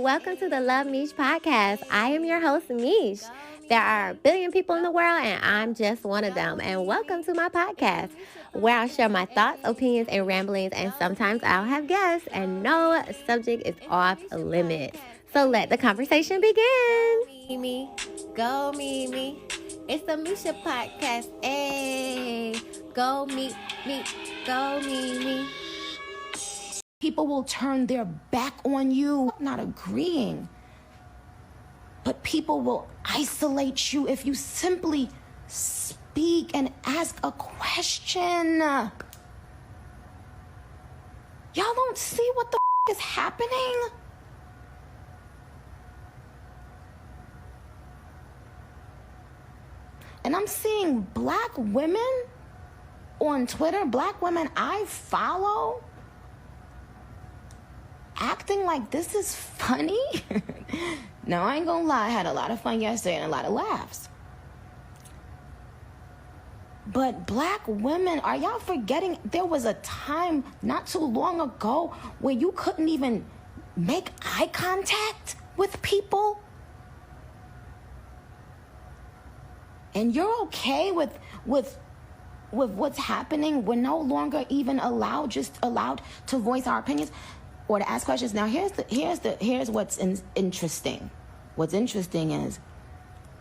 and welcome to the Luv MEESH Podcast. I am your host, Meesh. There are a billion people in the world, and I'm just one of them. And welcome to my podcast, where I'll share my thoughts, opinions, and ramblings, and sometimes I'll have guests, and no subject is off limits. So let the conversation begin. Mimi, go Mimi. It's the Meesha Podcast. Hey, go me, go Mimi. People will turn their back on you, not agreeing. But people will isolate you if you simply speak and ask a question. Y'all don't see what the is happening? And I'm seeing black women on Twitter, black women I follow, acting like this is funny. No, I ain't gonna lie, I had a lot of fun yesterday and a lot of laughs. But black women, are y'all forgetting there was a time not too long ago where you couldn't even make eye contact with people? And you're okay with what's happening? We're no longer even allowed to voice our opinions or to ask questions. Now here's what's interesting. What's interesting is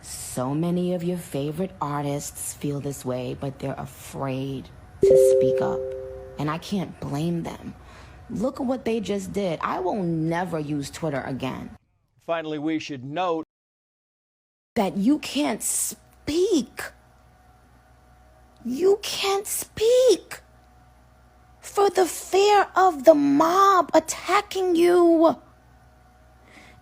so many of your favorite artists feel this way, but they're afraid to speak up. And I can't blame them. Look at what they just did. I will never use Twitter again. Finally, we should note that you can't speak. You can't speak for the fear of the mob attacking you.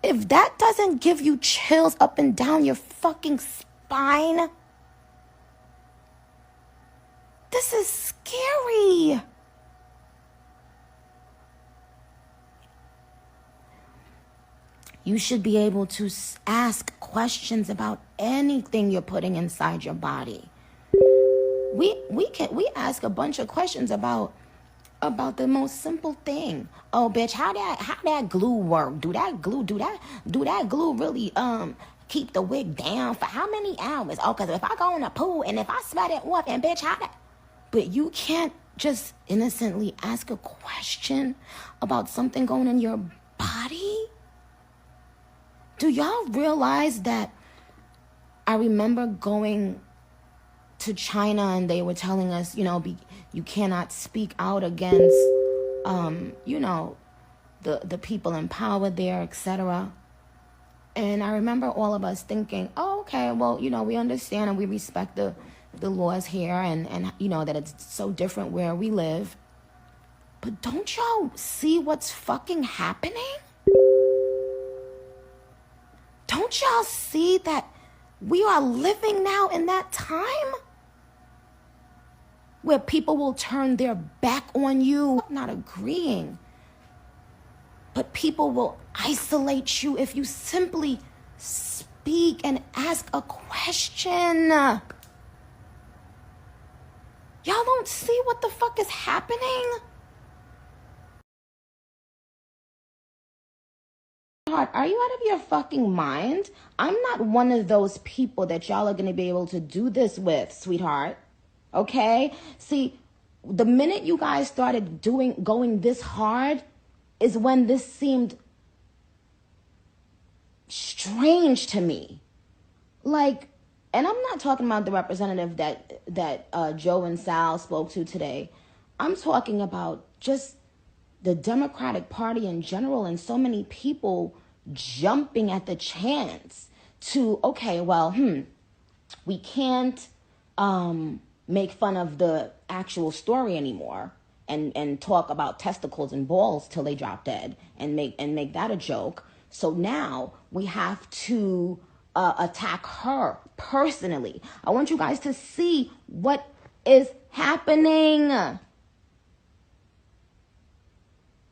If that doesn't give you chills up and down your fucking spine, this is scary. You should be able to ask questions about anything you're putting inside your body. We ask a bunch of questions about the most simple thing. Oh, bitch, how that glue work? Do that glue really keep the wig down for how many hours? Oh, because if I go in the pool and if I sweat it off, and bitch, how that? But you can't just innocently ask a question about something going in your body. Do y'all realize that I remember going to China and they were telling us, you cannot speak out against, the people in power there, etc. And I remember all of us thinking, oh, okay, well, we understand and we respect the laws here and that it's so different where we live. But don't y'all see what's fucking happening? Don't y'all see that we are living now in that time where people will turn their back on you, not agreeing, but people will isolate you if you simply speak and ask a question. Y'all don't see what the fuck is happening? Are you out of your fucking mind? I'm not one of those people that y'all are going to be able to do this with, sweetheart. Okay? See, the minute you guys started going this hard is when this seemed strange to me. Like, and I'm not talking about the representative that Joe and Sal spoke to today. I'm talking about just the Democratic Party in general and so many people jumping at the chance to, okay, well, we can't make fun of the actual story anymore and talk about testicles and balls till they drop dead and make that a joke. So now we have to attack her personally. I want you guys to see what is happening.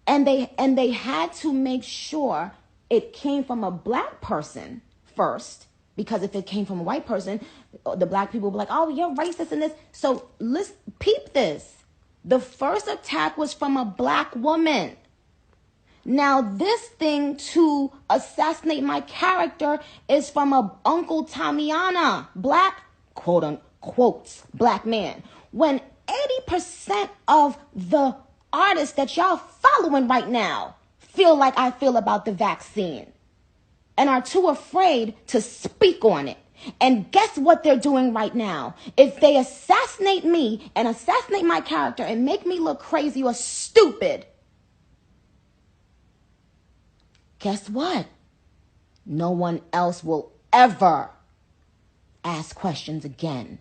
And they had to make sure it came from a black person first, because if it came from a white person, the black people were like, oh, you're racist in this. So let's peep this. The first attack was from a black woman. Now, this thing to assassinate my character is from a Uncle Tamiana, black, quote unquote, black man. When 80% of the artists that y'all following right now feel like I feel about the vaccine and are too afraid to speak on it. And guess what they're doing right now? If they assassinate me and assassinate my character and make me look crazy or stupid, guess what? No one else will ever ask questions again.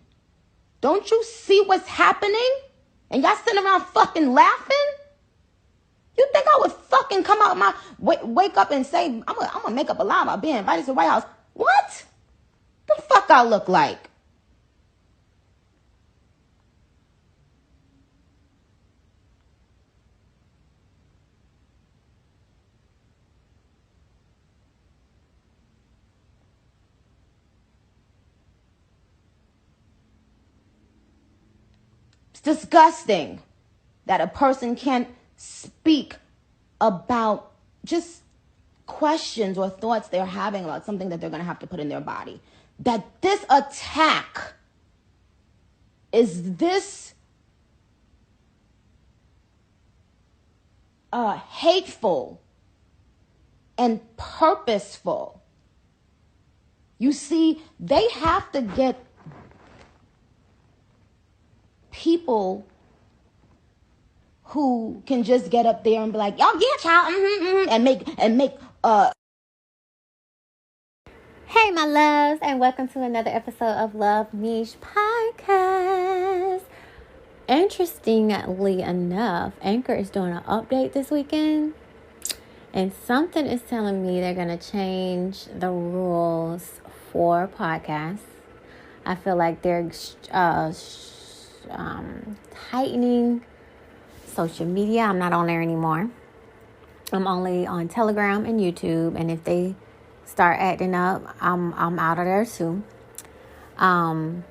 Don't you see what's happening? And y'all sitting around fucking laughing? You think I would fucking come out my wake up and say, I'm gonna make up a lie about being invited to the White House? What? The fuck I look like? It's disgusting that a person can't speak about just questions or thoughts they're having about something that they're going to have to put in their body. That this attack is this hateful and purposeful. You see, they have to get people who can just get up there and be like, "Y'all yeah, child," and make Hey, my loves, and welcome to another episode of Luv MEESH Podcast. Interestingly enough, Anchor is doing an update this weekend, and something is telling me they're going to change the rules for podcasts. I feel like they're tightening social media. I'm not on there anymore. I'm only on Telegram and YouTube, and if they start acting up, I'm out of there too. On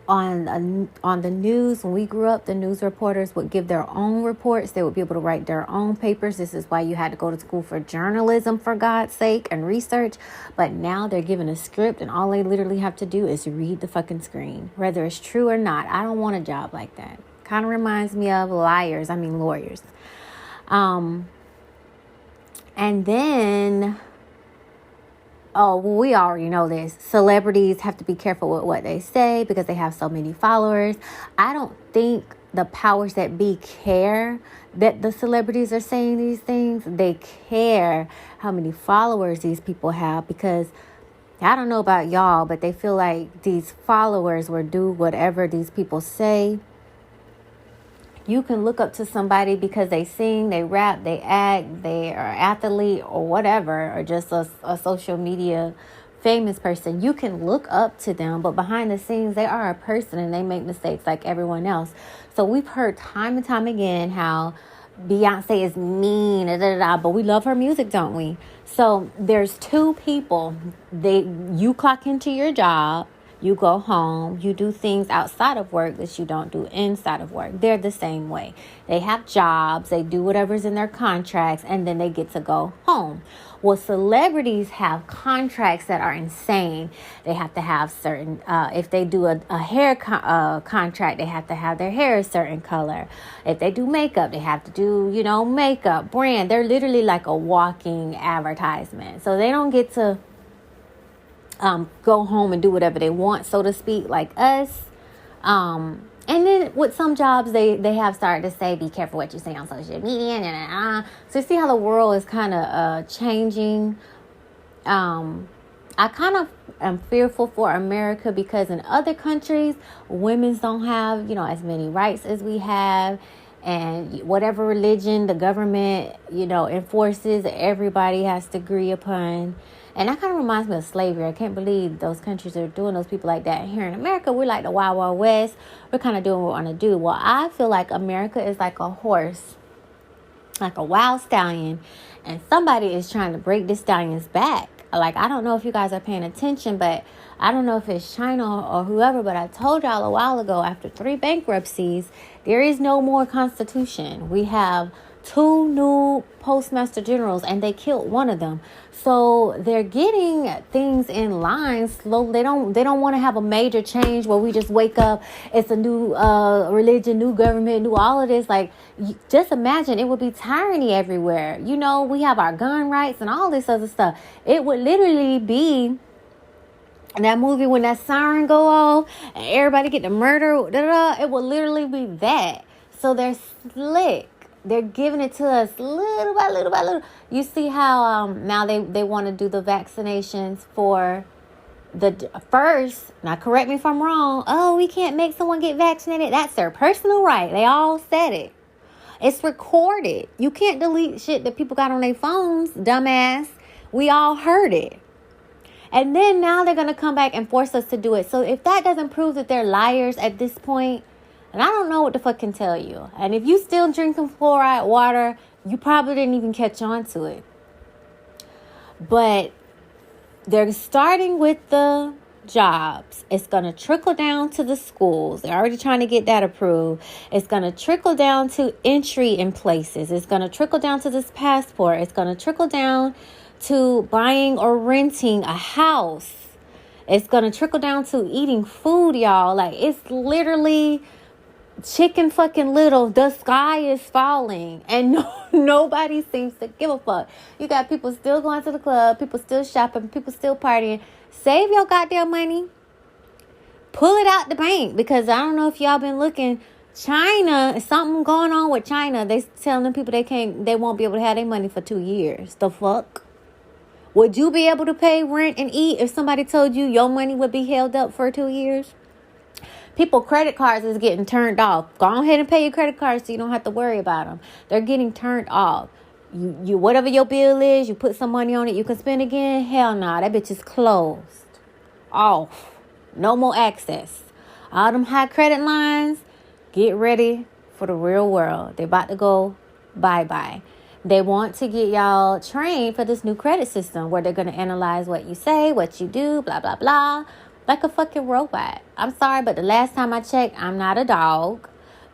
the news, when we grew up, the news reporters would give their own reports. They would be able to write their own papers. This is why you had to go to school for journalism, for God's sake, and research. But now they're given a script, and all they literally have to do is read the fucking screen, whether it's true or not. I don't want a job like that. Kind of reminds me of lawyers. And then, we already know this. Celebrities have to be careful with what they say because they have so many followers. I don't think the powers that be care that the celebrities are saying these things. They care how many followers these people have, because I don't know about y'all, but they feel like these followers will do whatever these people say. You can look up to somebody because they sing, they rap, they act, they are athlete or whatever, or just a social media famous person. You can look up to them, but behind the scenes, they are a person and they make mistakes like everyone else. So we've heard time and time again how Beyonce is mean, but we love her music, don't we? So there's two people. You clock into your job. You go home, you do things outside of work that you don't do inside of work. They're the same way. They have jobs, they do whatever's in their contracts, and then they get to go home. Well, celebrities have contracts that are insane. They have to have certain, if they do a hair contract, they have to have their hair a certain color. If they do makeup, they have to do, makeup, brand. They're literally like a walking advertisement. So they don't get to go home and do whatever they want, so to speak, like us. And then with some jobs, they have started to say, be careful what you say on social media. So you see how the world is kind of changing. I kind of am fearful for America because in other countries, women don't have, as many rights as we have. And whatever religion the government, enforces, everybody has to agree upon. And that kind of reminds me of slavery. I can't believe those countries are doing those people like that. Here in America, we're like the Wild Wild West. We're kind of doing what we want to do. Well, I feel like America is like a horse, like a wild stallion. And somebody is trying to break this stallion's back. like, I don't know if you guys are paying attention, but I don't know if it's China or whoever, but I told y'all a while ago, after 3 bankruptcies, there is no more constitution. We have 2 new postmaster generals, and they killed one of them. So they're getting things in line slowly. They don't want to have a major change where we just wake up, it's a new religion, new government, new all of this. Like, just imagine, it would be tyranny everywhere. You know, we have our gun rights and all this other stuff. It would literally be that movie when that siren go off and everybody get the murder. It would literally be that. So they're slick. They're giving it to us little by little by little. You see how now they want to do the vaccinations for the first. Now, correct me if I'm wrong. Oh, we can't make someone get vaccinated. That's their personal right. They all said it. It's recorded. You can't delete shit that people got on their phones, dumbass. We all heard it. And then now they're going to come back and force us to do it. So if that doesn't prove that they're liars at this point, and I don't know what the fuck can tell you. And if you still drinking fluoride water, you probably didn't even catch on to it. But they're starting with the jobs. It's going to trickle down to the schools. They're already trying to get that approved. It's going to trickle down to entry in places. It's going to trickle down to this passport. It's going to trickle down to buying or renting a house. It's going to trickle down to eating food, y'all. Like, it's literally chicken fucking little. The sky is falling, and nobody seems to give a fuck. You got people still going to the club, people still shopping, people still partying. Save your goddamn money. Pull it out the bank, because I don't know if y'all been looking. China, something going on with China. They telling people they won't be able to have their money for 2 years. The fuck? Would you be able to pay rent and eat if somebody told you your money would be held up for 2 years? People, credit cards is getting turned off. Go ahead and pay your credit cards so you don't have to worry about them. They're getting turned off. You whatever your bill is, you put some money on it, you can spend again. Hell nah, that bitch is closed. Off. No more access. All them high credit lines, get ready for the real world. They're about to go bye-bye. They want to get y'all trained for this new credit system where they're going to analyze what you say, what you do, blah, blah, blah. Like a fucking robot. I'm sorry, but the last time I checked, I'm not a dog.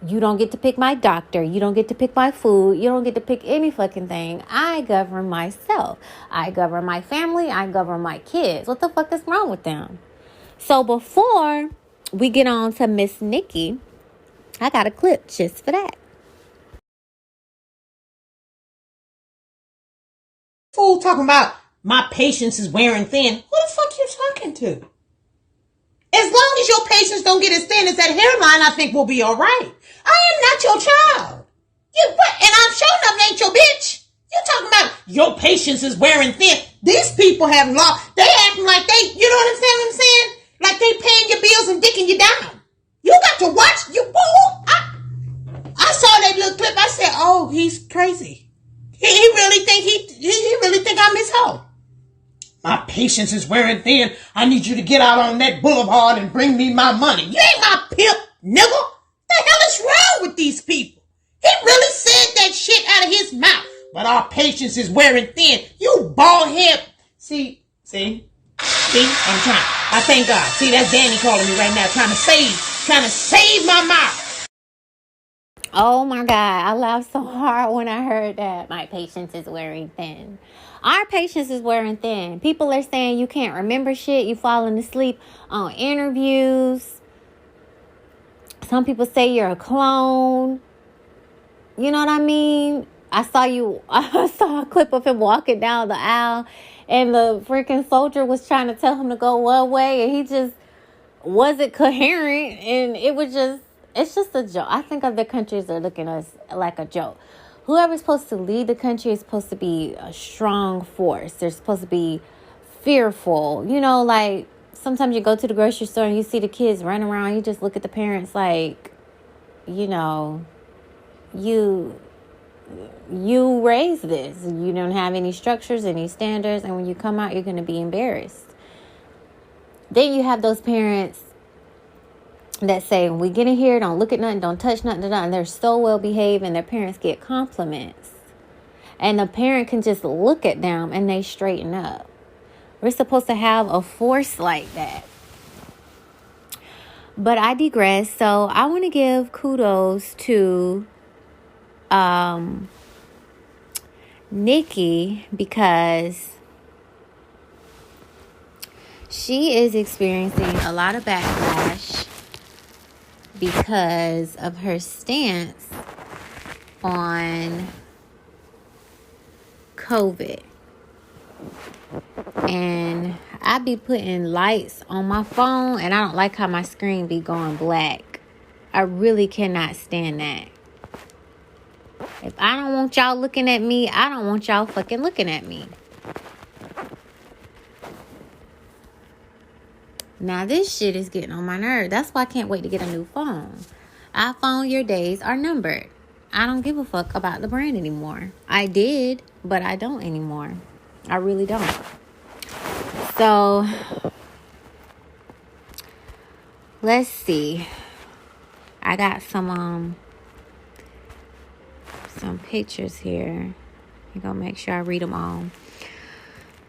You don't get to pick my doctor. You don't get to pick my food. You don't get to pick any fucking thing. I govern myself. I govern my family. I govern my kids. What the fuck is wrong with them? So before we get on to Miss Nicki, I got a clip just for that. Fool talking about my patience is wearing thin. Who the fuck you talking to? As long as your patience don't get as thin as that hairline, I think we'll be all right. I am not your child. You what? And I'm sure enough ain't your bitch. You talking about your patience is wearing thin. These people have law. They acting like they, you know what I'm saying? Like they paying your bills and dicking you down. You got to watch you fool. I saw that little clip. I said, oh, he's crazy. He really think I'm his hoe. My patience is wearing thin. I need you to get out on that boulevard and bring me my money. You ain't my pimp, nigga. The hell is wrong with these people? He really said that shit out of his mouth. But our patience is wearing thin. You bald head. See, I'm trying. I thank God. See, that's Danny calling me right now, trying to save my mouth. Oh my God, I laughed so hard when I heard that. My patience is wearing thin. Our patience is wearing thin. People are saying you can't remember shit. You falling asleep on interviews. Some people say you're a clone. You know what I mean? I saw a clip of him walking down the aisle, and the freaking soldier was trying to tell him to go one way, and he just wasn't coherent, and it's just a joke. I think other countries are looking at us like a joke. Whoever's supposed to lead the country is supposed to be a strong force. They're supposed to be fearful. You know, like sometimes you go to the grocery store and you see the kids running around. You just look at the parents like, you know, you raised this. You don't have any structures, any standards. And when you come out, you're going to be embarrassed. Then you have those parents that say, when we get in here, don't look at nothing, don't touch nothing, and they're so well behaved, and their parents get compliments. And the parent can just look at them and they straighten up. we're supposed to have a force like that. But I digress. So I want to give kudos to Nicki, because she is experiencing a lot of backlash because of her stance on COVID. And I be putting lights on my phone, and I don't like how my screen be going black. I really cannot stand that. If I don't want y'all looking at me, I don't want y'all fucking looking at me. Now this shit is getting on my nerve. That's why I can't wait to get a new phone. iPhone, your days are numbered. I don't give a fuck about the brand anymore. I did, but I don't anymore. I really don't. So, let's see. I got some pictures here. I'm gonna make sure I read them all.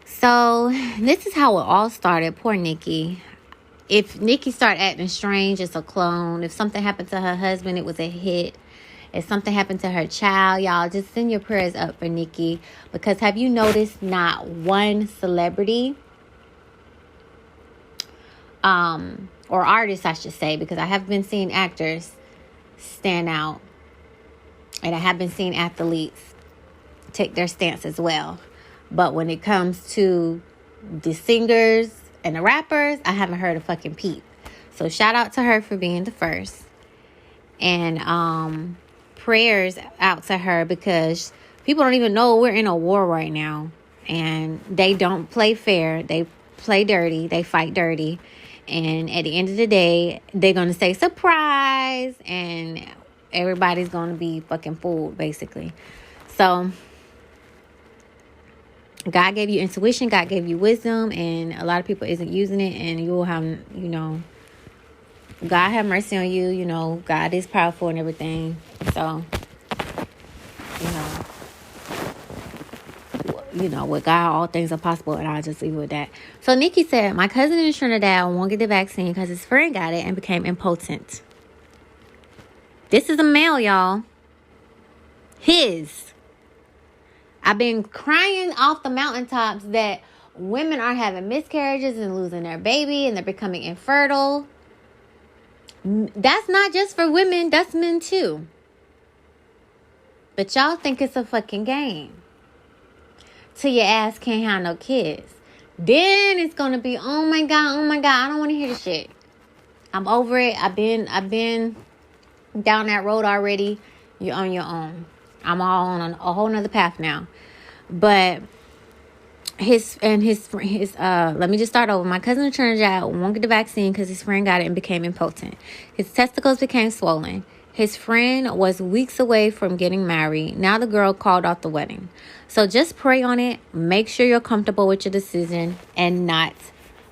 So, this is how it all started. Poor Nicki. If Nicki started acting strange, it's a clone. If something happened to her husband, it was a hit. If something happened to her child, y'all just send your prayers up for Nicki. Because have you noticed not one celebrity, or artist, I should say, because I have been seeing actors stand out, and I have been seeing athletes take their stance as well. But when it comes to the singers and the rappers, I haven't heard a fucking peep. So shout out to her for being the first. And prayers out to her, because people don't even know we're in a war right now. And they don't play fair. They play dirty. They fight dirty. And at the end of the day, they're going to say surprise. And everybody's going to be fucking fooled, basically. So God gave you intuition. God gave you wisdom. And a lot of people isn't using it. And you will have, God have mercy on you. God is powerful and everything. So, with God, all things are possible, and I'll just leave it with that. So Nicki said, my cousin in Trinidad won't get the vaccine because his friend got it and became impotent. This is a male, y'all. I've been crying off the mountaintops that women are having miscarriages and losing their baby, and they're becoming infertile. That's not just for women, that's men too. But y'all think it's a fucking game. Till your ass can't have no kids. Then it's gonna be, oh my God, I don't want to hear this shit. I'm over it. I've been down that road already. You're on your own. I'm all on a whole nother path now. But let me just start over. My cousin in Trinidad won't get the vaccine because his friend got it and became impotent. His testicles became swollen. His friend was weeks away from getting married. Now the girl called off the wedding. So just pray on it. Make sure you're comfortable with your decision and not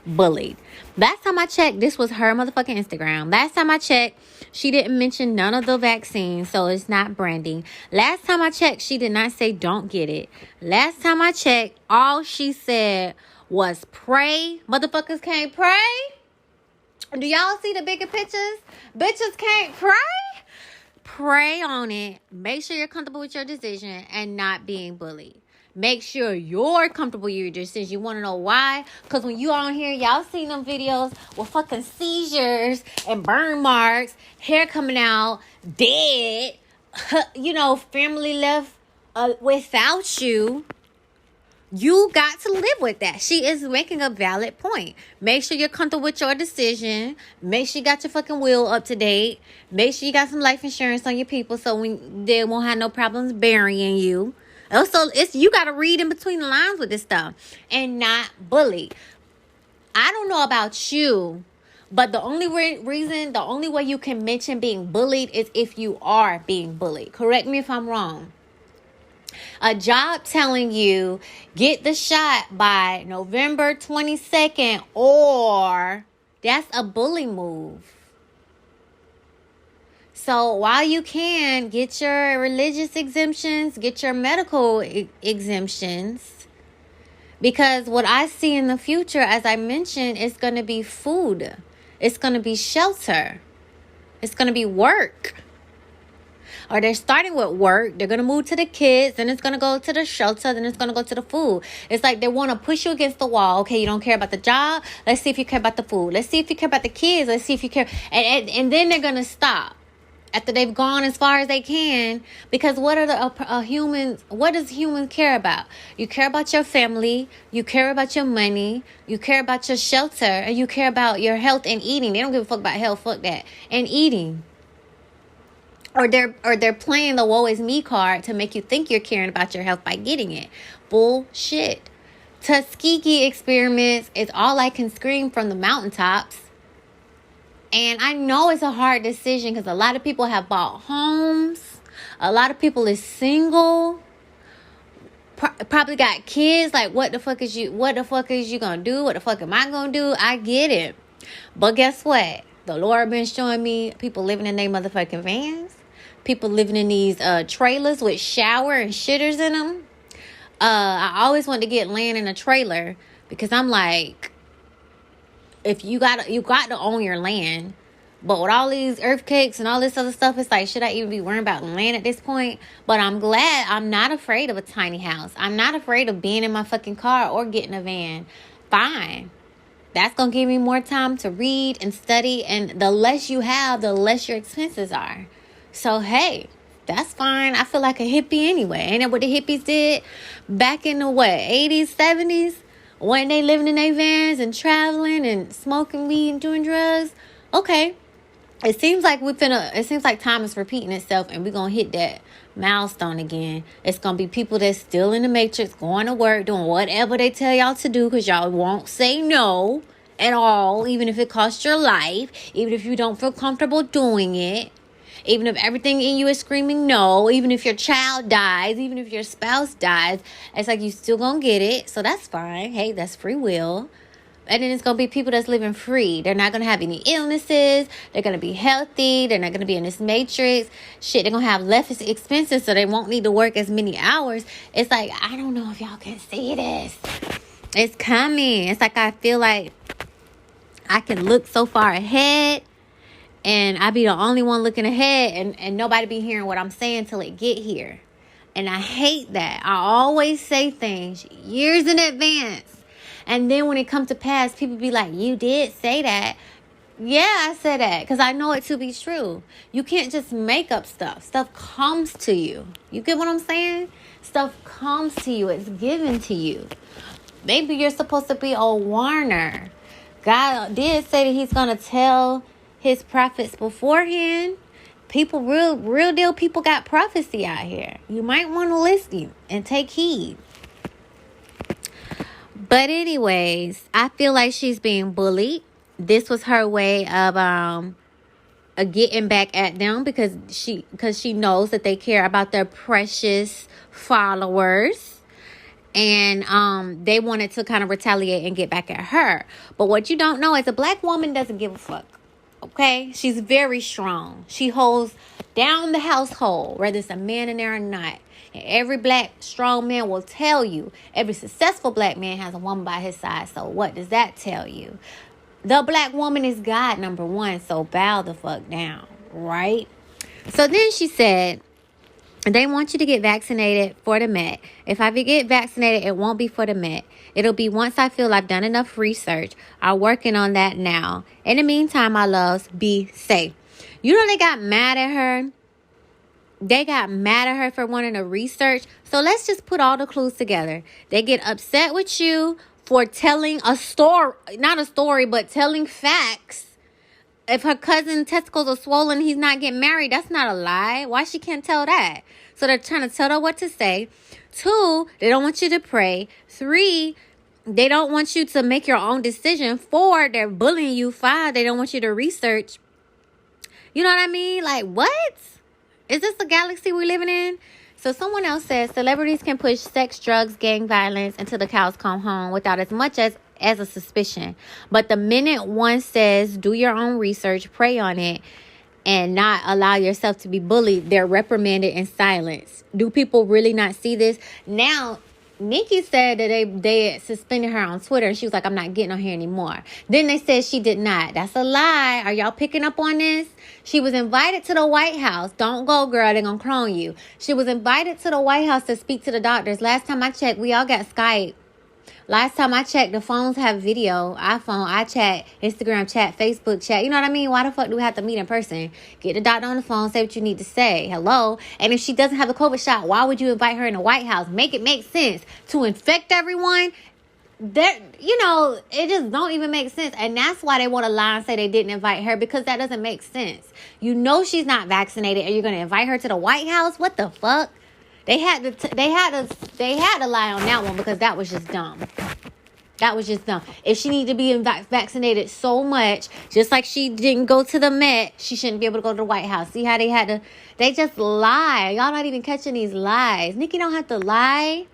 bullied. Last time I checked, this was her motherfucking Instagram. Last time I checked, she didn't mention none of the vaccines, so it's not branding. Last time I checked, she did not say don't get it. Last time I checked, all she said was pray. Motherfuckers can't pray. Do y'all see the bigger pictures? Bitches can't pray. Pray on it. Make sure you're comfortable with your decision and not being bullied. Make sure you're comfortable with your decision. You want to know why? Because when you on here, y'all seen them videos with fucking seizures and burn marks, hair coming out, dead, family left without you. You got to live with that. She is making a valid point. Make sure you're comfortable with your decision. Make sure you got your fucking will up to date. Make sure you got some life insurance on your people so they won't have no problems burying you. Also, you got to read in between the lines with this stuff and not bully. I don't know about you, but the only the only way you can mention being bullied is if you are being bullied. Correct me if I'm wrong. A job telling you get the shot by November 22nd, or that's a bully move. So while you can, get your religious exemptions, get your medical exemptions, Because what I see in the future, as I mentioned, is going to be food. It's going to be shelter. It's going to be work. Or they're starting with work. They're going to move to the kids. Then it's going to go to the shelter. Then it's going to go to the food. It's like they want to push you against the wall. Okay, you don't care about the job. Let's see if you care about the food. Let's see if you care about the kids. Let's see if you care. And then they're going to stop after they've gone as far as they can. Because what are the humans? What does humans care about? You care about your family. You care about your money. You care about your shelter. And you care about your health and eating. They don't give a fuck about health. Fuck that. And eating. Or they're playing the woe is me card to make you think you're caring about your health by getting it. Bullshit. Tuskegee experiments is all I can scream from the mountaintops. And I know it's a hard decision because a lot of people have bought homes. A lot of people is single. Probably got kids. Like, what the fuck is you gonna do? What the fuck am I gonna do? I get it. But guess what? The Lord been showing me people living in their motherfucking vans. People living in these trailers with shower and shitters in them. I always wanted to get land in a trailer because I'm like, if you got to own your land. But with all these earthquakes and all this other stuff, it's like, should I even be worrying about land at this point? But I'm glad I'm not afraid of a tiny house. I'm not afraid of being in my fucking car or getting a van. Fine. That's going to give me more time to read and study. And the less you have, the less your expenses are. So, hey, that's fine. I feel like a hippie anyway. Ain't that what the hippies did back in the, 80s, 70s? When they living in their vans and traveling and smoking weed and doing drugs? Okay. It seems like time is repeating itself and we're going to hit that milestone again. It's going to be people that's still in the matrix, going to work, doing whatever they tell y'all to do because y'all won't say no at all, even if it costs your life, even if you don't feel comfortable doing it, even if everything in you is screaming no, even if your child dies, even if your spouse dies, it's like you still going to get it. So that's fine. Hey, that's free will. And then it's going to be people that's living free. They're not going to have any illnesses. They're going to be healthy. They're not going to be in this matrix. Shit, they're going to have less expenses so they won't need to work as many hours. It's like, I don't know if y'all can see this. It's coming. It's like I feel like I can look so far ahead and I be the only one looking ahead and nobody be hearing what I'm saying till it get here. And I hate that. I always say things years in advance. And then when it comes to pass, people be like, you did say that. Yeah, I said that because I know it to be true. You can't just make up stuff. Stuff comes to you. You get what I'm saying? Stuff comes to you. It's given to you. Maybe you're supposed to be a warner. God did say that he's going to tell his prophets beforehand. People, real deal people got prophecy out here. You might want to listen and take heed. But anyways, I feel like she's being bullied. This was her way of getting back at them because she knows that they care about their precious followers. And they wanted to kind of retaliate and get back at her. But what you don't know is a black woman doesn't give a fuck. Okay? She's very strong. She holds down the household, whether it's a man in there or not. And every black strong man will tell you, every successful black man has a woman by his side. So what does that tell you? The black woman is God, number one. So bow the fuck down, right? So then she said, they want you to get vaccinated for the Met. If I get vaccinated, it won't be for the Met. It'll be once I feel I've done enough research. I'm working on that now. In the meantime, my loves, be safe. You know they got mad at her. They got mad at her for wanting to research. So let's just put all the clues together. They get upset with you for telling a story, not a story, but telling facts. If her cousin's testicles are swollen, he's not getting married. That's not a lie. Why she can't tell that? So they're trying to tell her what to say. 2, they don't want you to pray. 3, they don't want you to make your own decision. 4, they're bullying you. 5, they don't want you to research. You know what I mean? Like, what? Is this the galaxy we're living in? So someone else says celebrities can push sex, drugs, gang violence until the cows come home without as much as a suspicion. But the minute one says do your own research, pray on it, and not allow yourself to be bullied, they're reprimanded in silence. Do people really not see this? Now, Nicki said that they suspended her on Twitter, and she was like, I'm not getting on here anymore. Then they said she did not. That's a lie. Are y'all picking up on this? She was invited to the White House. Don't go, girl. They're going to clone you. She was invited to the White House to speak to the doctors. Last time I checked, we all got Skype. Last time I checked, the phones have video. iPhone, iChat, Instagram chat, Facebook chat. You know what I mean? Why the fuck do we have to meet in person? Get the doctor on the phone, say what you need to say. Hello? And if she doesn't have a COVID shot, why would you invite her in the White House? Make it make sense. To infect everyone? It just don't even make sense. And that's why they want to lie and say they didn't invite her, because that doesn't make sense. You know she's not vaccinated, and you're going to invite her to the White House? What the fuck? They had to lie on that one, because that was just dumb. That was just dumb. If she needed to be vaccinated so much, just like she didn't go to the Met, she shouldn't be able to go to the White House. See how they just lie. Y'all not even catching these lies. Nicki don't have to lie.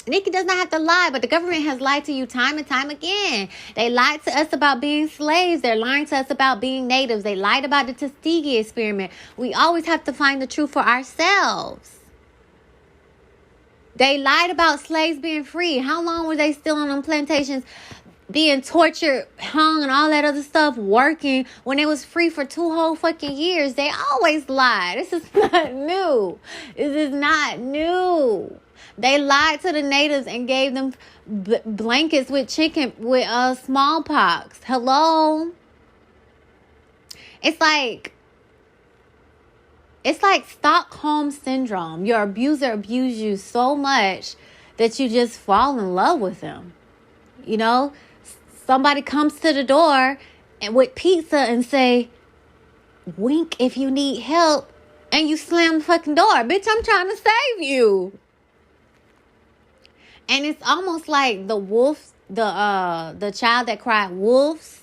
Nicki does not have to lie, but the government has lied to you time and time again. They lied to us about being slaves. They're lying to us about being natives. They lied about the Tuskegee experiment. We always have to find the truth for ourselves. They lied about slaves being free. How long were they still on them plantations being tortured, hung, and all that other stuff, working when they was free for 2 whole fucking years? They always lie. This is not new. This is not new. They lied to the natives and gave them blankets with smallpox. Hello? It's like Stockholm syndrome. Your abuser abused you so much that you just fall in love with them. You know, somebody comes to the door and with pizza and say, wink if you need help, and you slam the fucking door. Bitch, I'm trying to save you. And it's almost like the wolf, the child that cried wolves.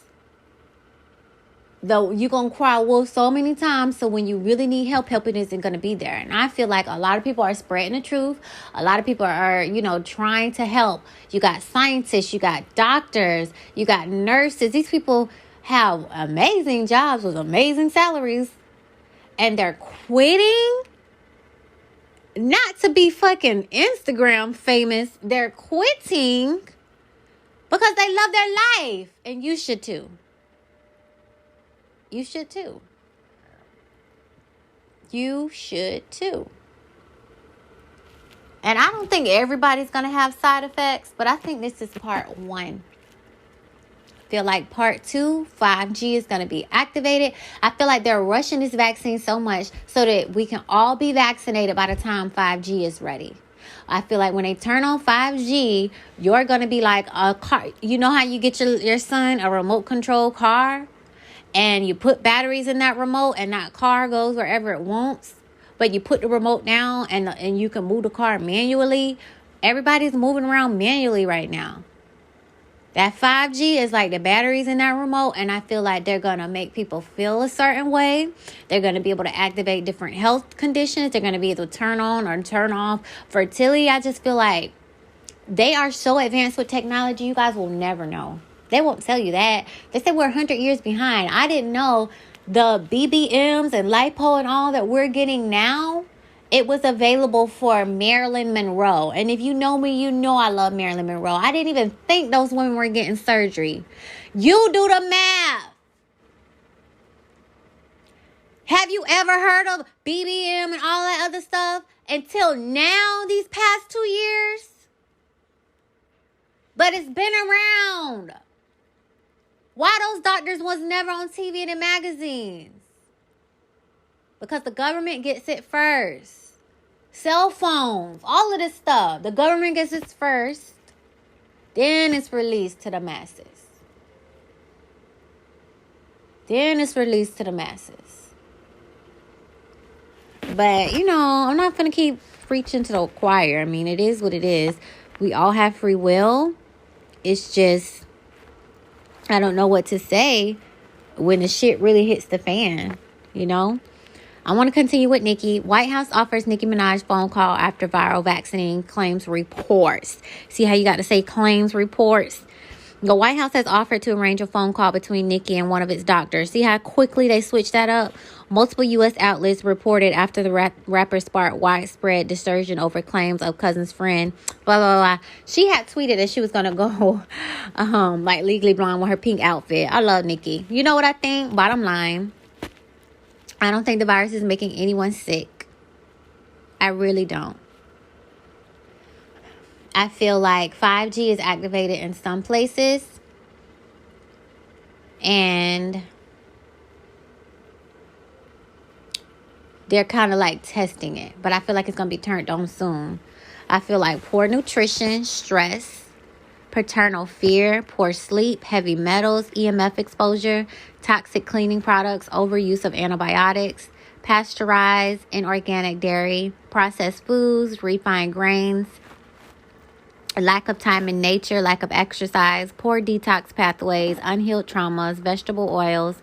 Though you're going to cry wolf so many times, so when you really need helping isn't going to be there. And I feel like a lot of people are spreading the truth. A lot of people are, trying to help. You got scientists, you got doctors, you got nurses. These people have amazing jobs with amazing salaries. And they're quitting, not to be fucking Instagram famous. They're quitting because they love their life. And you should too. You should too. You should too. And I don't think everybody's going to have side effects, but I think this is part 1. I feel like part 2, 5G is going to be activated. I feel like they're rushing this vaccine so much so that we can all be vaccinated by the time 5G is ready. I feel like when they turn on 5G, you're going to be like a car. You know how you get your son a remote control car? And you put batteries in that remote and that car goes wherever it wants. But you put the remote down and you can move the car manually. Everybody's moving around manually right now. That 5G is like the batteries in that remote. And I feel like they're going to make people feel a certain way. They're going to be able to activate different health conditions. They're going to be able to turn on or turn off fertility. I just feel like they are so advanced with technology, you guys will never know. They won't tell you that. They say we're 100 years behind. I didn't know the BBMs and lipo and all that we're getting now. It was available for Marilyn Monroe. And if you know me, you know I love Marilyn Monroe. I didn't even think those women were getting surgery. You do the math. Have you ever heard of BBM and all that other stuff until now, these past 2 years? But it's been around. Why those doctors was never on TV and in magazines? Because the government gets it first. Cell phones, all of this stuff. The government gets it first. Then it's released to the masses. But, I'm not going to keep preaching to the choir. I mean, it is what it is. We all have free will. It's just, I don't know what to say when the shit really hits the fan, I want to continue with Nicki. White House offers Nicki Minaj phone call after viral vaccine claims reports. See how you got to say claims reports? The White House has offered to arrange a phone call between Nicki and one of its doctors. See how quickly they switched that up? Multiple U.S. outlets reported after the rapper sparked widespread dispersion over claims of cousin's friend, blah, blah, blah. She had tweeted that she was going to go like Legally Blonde with her pink outfit. I love Nicki. You know what I think? Bottom line, I don't think the virus is making anyone sick. I really don't. I feel like 5G is activated in some places, and they're kind of like testing it, but I feel like it's going to be turned on soon. I feel like poor nutrition, stress, paternal fear, poor sleep, heavy metals, EMF exposure, toxic cleaning products, overuse of antibiotics, pasteurized and organic dairy, processed foods, refined grains, lack of time in nature, lack of exercise, poor detox pathways, unhealed traumas, vegetable oils,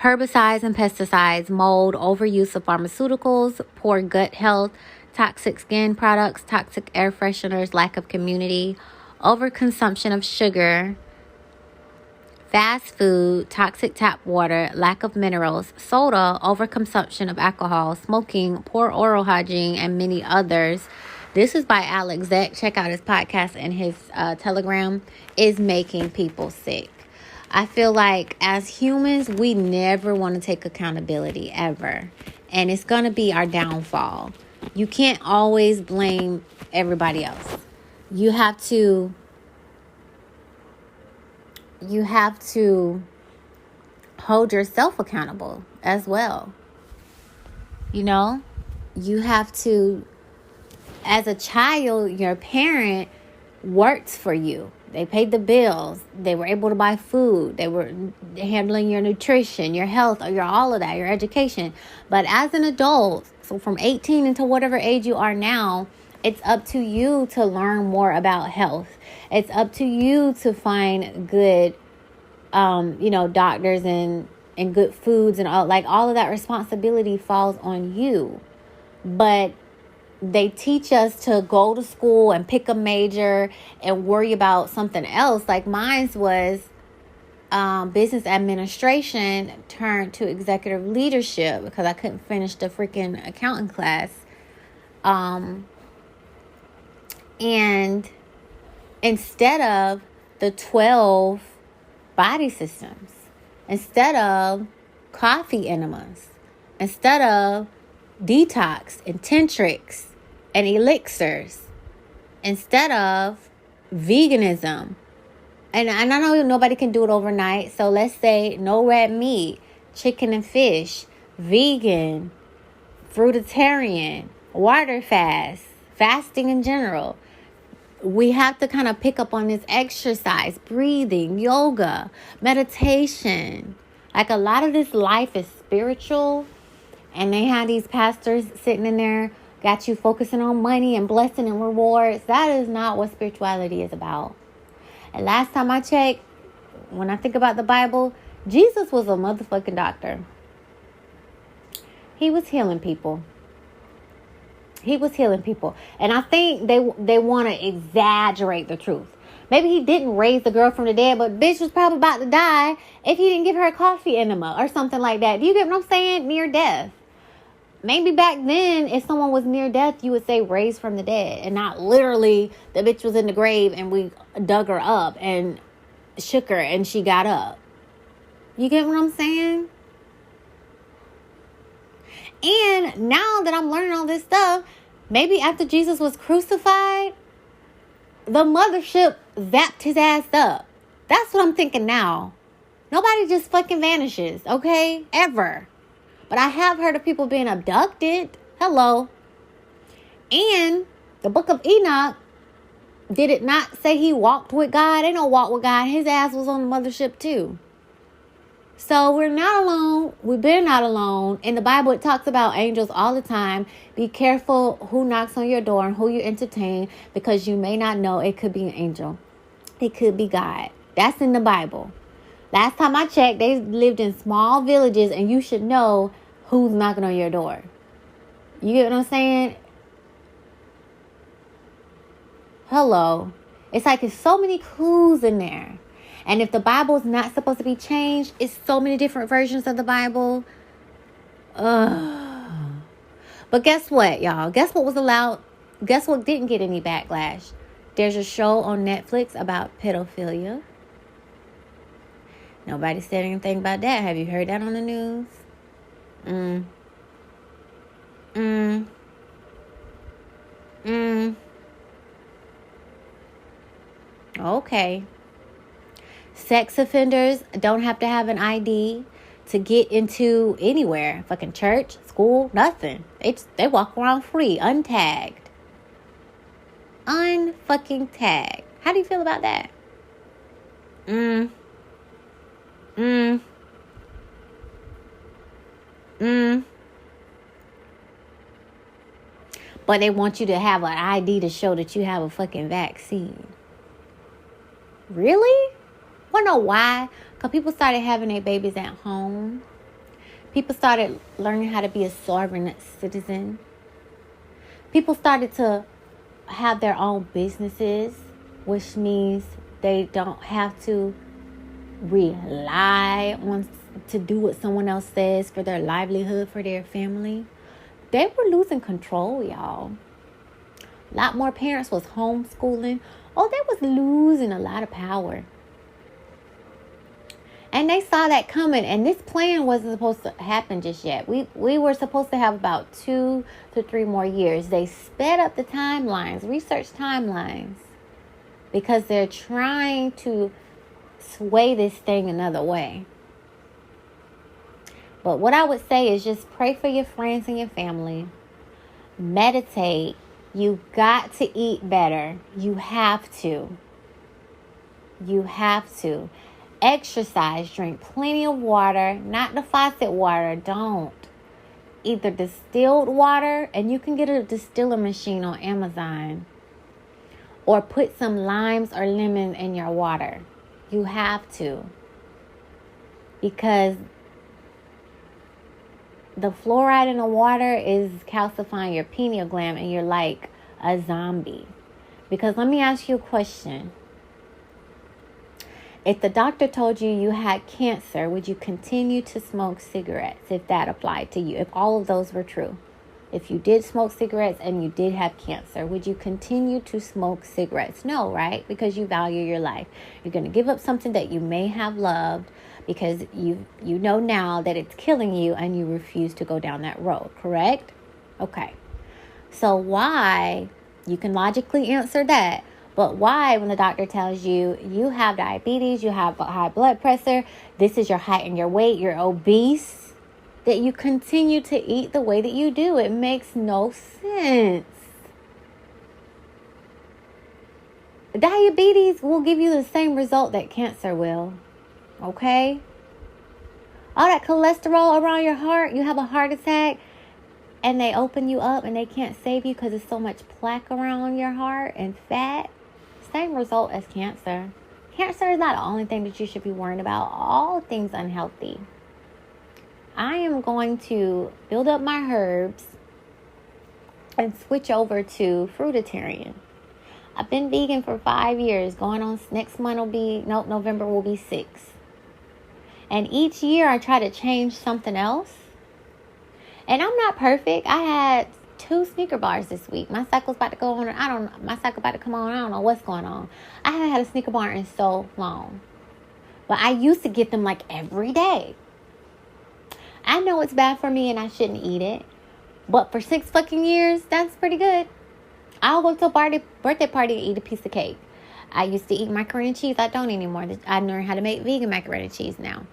herbicides and pesticides, mold, overuse of pharmaceuticals, poor gut health, toxic skin products, toxic air fresheners, lack of community, overconsumption of sugar, fast food, toxic tap water, lack of minerals, soda, overconsumption of alcohol, smoking, poor oral hygiene, and many others. This is by Alex Zek. Check out his podcast and his Telegram. Is making people sick. I feel like as humans, we never want to take accountability ever. And it's going to be our downfall. You can't always blame everybody else. You have to hold yourself accountable as well. You know, you have to, as a child, your parent worked for you. They paid the bills. They were able to buy food. They were handling your nutrition, your health, or your all of that, your education. But as an adult, so from 18 until whatever age you are now, it's up to you to learn more about health. It's up to you to find good, doctors and good foods and all of that responsibility falls on you. But they teach us to go to school and pick a major and worry about something else. Like mine was business administration turned to executive leadership because I couldn't finish the freaking accounting class. And instead of the 12 body systems, instead of coffee enemas, instead of detox and tantrics and elixirs, instead of veganism, and I know nobody can do it overnight, so let's say no red meat, chicken and fish, vegan, fruitarian, water fast, fasting in general. We have to kind of pick up on this exercise, breathing, yoga, meditation. Like a lot of this life is spiritual. And they have these pastors sitting in there, got you focusing on money and blessing and rewards. That is not what spirituality is about. And last time I checked, when I think about the Bible, Jesus was a motherfucking doctor. He was healing people. And I think they want to exaggerate the truth. Maybe he didn't raise the girl from the dead, but bitch was probably about to die if he didn't give her a coffee enema or something like that. Do you get what I'm saying? Near death. Maybe back then, if someone was near death, you would say raised from the dead. And not literally the bitch was in the grave and we dug her up and shook her and she got up. You get what I'm saying? And now that I'm learning all this stuff, maybe after Jesus was crucified, the mothership zapped his ass up. That's what I'm thinking now. Nobody just fucking vanishes, okay? Ever. But I have heard of people being abducted. Hello. And the book of Enoch, did it not say he walked with God? Ain't no walk with God. His ass was on the mothership too. So we're not alone. We've been not alone. In the Bible, it talks about angels all the time. Be careful who knocks on your door and who you entertain, because you may not know. It could be an angel. It could be God. That's in the Bible. Last time I checked, they lived in small villages, and you should know who's knocking on your door. You get what I'm saying? Hello. It's like there's so many clues in there. And if the Bible's not supposed to be changed, it's so many different versions of the Bible. Ugh. But guess what, y'all? Guess what was allowed? Guess what didn't get any backlash? There's a show on Netflix about pedophilia. Nobody said anything about that. Have you heard that on the news? Okay. Sex offenders don't have to have an ID to get into anywhere. Fucking church, school, nothing. They walk around free, untagged. Unfucking tagged. How do you feel about that? But they want you to have an ID to show that you have a fucking vaccine. Really? Wanna know why? Because people started having their babies at home. People started learning how to be a sovereign citizen. People started to have their own businesses, which means they don't have to rely on to do what someone else says for their livelihood, for their family. They were losing control, y'all. A lot more parents was homeschooling. Oh, they was losing a lot of power. And they saw that coming. And this plan wasn't supposed to happen just yet. We were supposed to have about 2 to 3 more years. They sped up the timelines, research timelines, because they're trying to sway this thing another way. But what I would say is just pray for your friends and your family. Meditate. You got to eat better. You have to. You have to. Exercise. Drink plenty of water. Not the faucet water. Don't. Either distilled water, and you can get a distiller machine on Amazon. Or put some limes or lemons in your water. You have to. Because the fluoride in the water is calcifying your pineal gland and you're like a zombie. Because let me ask you a question. If the doctor told you you had cancer, would you continue to smoke cigarettes if that applied to you? If all of those were true? If you did smoke cigarettes and you did have cancer, would you continue to smoke cigarettes? No, right? Because you value your life. You're going to give up something that you may have loved because you know now that it's killing you and you refuse to go down that road, correct? Okay. So why, you can logically answer that, but why when the doctor tells you you have diabetes, you have high blood pressure, this is your height and your weight, you're obese, that you continue to eat the way that you do? It makes no sense. Diabetes will give you the same result that cancer will. Okay? All that cholesterol around your heart, you have a heart attack, and they open you up and they can't save you because there's so much plaque around your heart and fat. Same result as cancer. Cancer is not the only thing that you should be worrying about. All things unhealthy. I am going to build up my herbs and switch over to fruitarian. I've been vegan for 5 years. Going on next month November will be 6. And each year I try to change something else. And I'm not perfect. I had 2 Snicker bars this week. My cycle's about to go on. My cycle about to come on. I don't know what's going on. I haven't had a Snicker bar in so long. But I used to get them like every day. I know it's bad for me and I shouldn't eat it. But for 6 fucking years, that's pretty good. I'll go to a birthday party and eat a piece of cake. I used to eat macaroni and cheese. I don't anymore. I learned how to make vegan macaroni and cheese now.